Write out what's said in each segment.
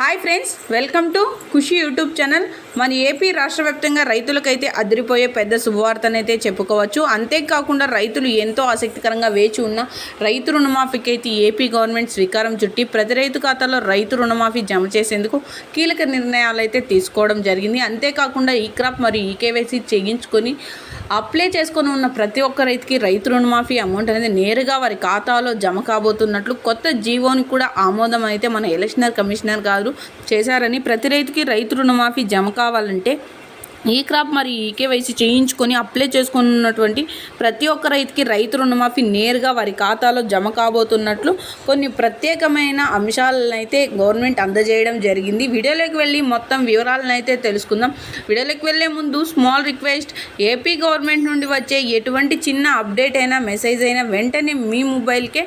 Hi friends, welcome to Khushi YouTube channel. మన AP రాష్ట్ర వ్యాప్తంగా రైతులకైతే అదిరిపోయే పెద్ద శుభవార్తనైతే చెప్పుకోవచ్చు. అంతేకాకుండా రైతులు ఎంతో ఆసక్తికరంగా వేచి ఉన్న రైతు రుణమాఫీకి అయితే ఏపీ గవర్నమెంట్ శ్రీకారం చుట్టి ప్రతి రైతు ఖాతాలో రైతు రుణమాఫీ జమ చేసేందుకు కీలక నిర్ణయాలు అయితే తీసుకోవడం జరిగింది. అంతేకాకుండా ఈ క్రాప్ మరియు ఈకేవైసీ చేయించుకొని అప్లై చేసుకొని ఉన్న ప్రతి ఒక్క రైతుకి రైతు రుణమాఫీ అమౌంట్ అనేది నేరుగా వారి ఖాతాలో జమ కాబోతున్నట్లు కొత్త జీవోని కూడా ఆమోదం అయితే మన ఎలక్షన్ కమిషనర్ గారు చేశారని, ప్రతి రైతుకి రైతు రుణమాఫీ జమ కావాలంటే ఈ క్రాప్ మరియు ఈకేవైసీ చేయించుకొని అప్లై చేసుకున్నటువంటి ప్రతి ఒక్క రైతుకి రైతు రుణమాఫీ నేరుగా వారి ఖాతాలో జమ కాబోతున్నట్లు కొన్ని ప్రత్యేకమైన అంశాలను అయితే గవర్నమెంట్ అందజేయడం జరిగింది. వీడియోలోకి వెళ్ళి మొత్తం వివరాలను అయితే తెలుసుకుందాం. వీడియోలోకి వెళ్ళే ముందు స్మాల్ రిక్వెస్ట్, ఏపీ గవర్నమెంట్ నుండి వచ్చే ఎటువంటి చిన్న అప్డేట్ అయినా మెసేజ్ అయినా వెంటనే మీ మొబైల్కే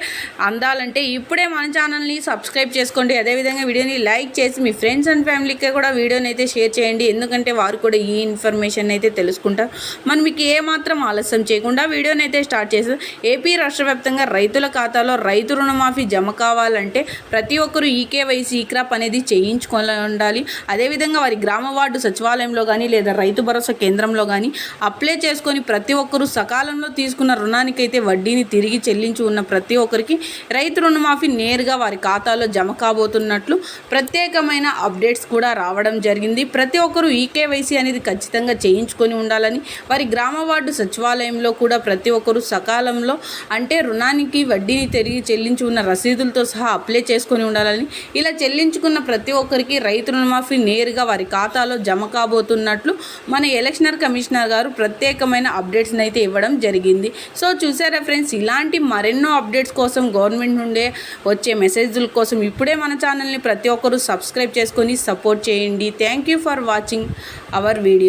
అందాలంటే ఇప్పుడే మన ఛానల్ని సబ్స్క్రైబ్ చేసుకోండి. అదేవిధంగా వీడియోని లైక్ చేసి మీ ఫ్రెండ్స్ అండ్ ఫ్యామిలీకి కూడా వీడియోని అయితే షేర్ చేయండి. ఎందుకంటే వారు కూడా ఈ ఇన్ఫర్మేషన్ అయితే తెలుసుకుంటారు. మనం మీకు ఏమాత్రం ఆలస్యం చేయకుండా వీడియోని అయితే స్టార్ట్ చేసాం. ఏపీ రాష్ట్ర వ్యాప్తంగా రైతుల ఖాతాలో రైతు రుణమాఫీ జమ కావాలంటే ప్రతి ఒక్కరూ ఈకేవైసీ ఈ క్రాప్ అనేది చేయించుకొని ఉండాలి. అదేవిధంగా వారి గ్రామ వార్డు సచివాలయంలో కానీ లేదా రైతు భరోసా కేంద్రంలో కానీ అప్లై చేసుకొని ప్రతి ఒక్కరూ సకాలంలో తీసుకున్న రుణానికైతే వడ్డీని తిరిగి చెల్లించి ఉన్న ప్రతి ఒక్కరికి రైతు రుణమాఫీ నేరుగా వారి ఖాతాలో జమ కాబోతున్నట్లు ప్రత్యేకమైన అప్డేట్స్ కూడా రావడం జరిగింది. ప్రతి ఒక్కరూ ఈకేవైసీ అనేది ఖచ్చితంగా చేయించుకొని ఉండాలని, వారి గ్రామ వార్డు సచివాలయంలో కూడా ప్రతి ఒక్కరూ సకాలంలో అంటే రుణానికి వడ్డీని తిరిగి చెల్లించి ఉన్న రసీదులతో సహా అప్లై చేసుకొని ఉండాలని, ఇలా చెల్లించుకున్న ప్రతి ఒక్కరికి రైతు రుణమాఫీ నేరుగా వారి ఖాతాలో జమ కాబోతున్నట్లు మన ఎలక్షన్ కమిషనర్ గారు ప్రత్యేకమైన అప్డేట్స్ని అయితే ఇవ్వడం జరిగింది. సో చూసారా ఫ్రెండ్స్, ఇలాంటి మరెన్నో అప్డేట్స్ కోసం గవర్నమెంట్ నుండే వచ్చే మెసేజ్ల కోసం ఇప్పుడే మన ఛానల్ని ప్రతి ఒక్కరూ సబ్స్క్రైబ్ చేసుకొని సపోర్ట్ చేయండి. Thank you for watching our video.